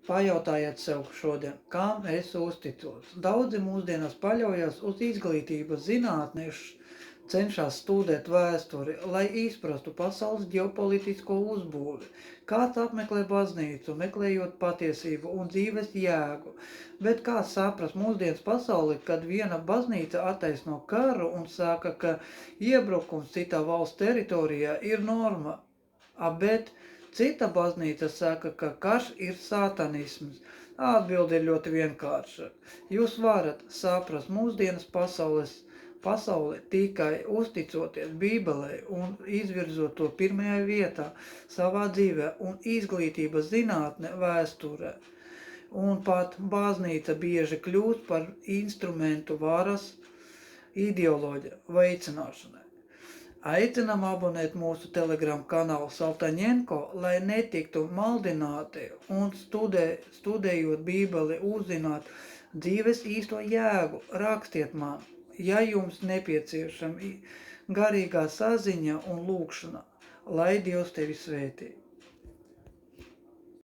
Pajautājiet sev šodien, kam es uzticos. Daudzi mūsdienās paļaujas uz izglītības zinātniešu, cenšas studēt vēsturi, lai izprastu pasaules ģeopolitisko uzbūvi. Kāds apmeklē baznīcu, meklējot patiesību un dzīves jēgu, bet kā saprast mūsdienas pasauli, kad viena baznīca attaisno karu un saka, ka iebrukums citā valsts teritorijā ir norma, bet cita baznīca saka, ka karš ir satanisms. Atbilde ir ļoti vienkārša. Jūs varat saprast mūsdienas pasauli tikai uzticoties Bībelei un izvirzot to pirmajā vietā savā dzīvē un izglītības zinātne vēsturē. Un pat baznīca bieži kļūst par instrumentu varas ideoloģija veicināšanai. Aicinām abonēt mūsu Telegram kanālu Saltaņenko, lai netiktu maldināti un studējot Bībeli uzzināt dzīves īsto jēgu. Rakstiet man, ja jums nepieciešama garīgā saziņa un lūkšana, lai Dievs tevi svētī.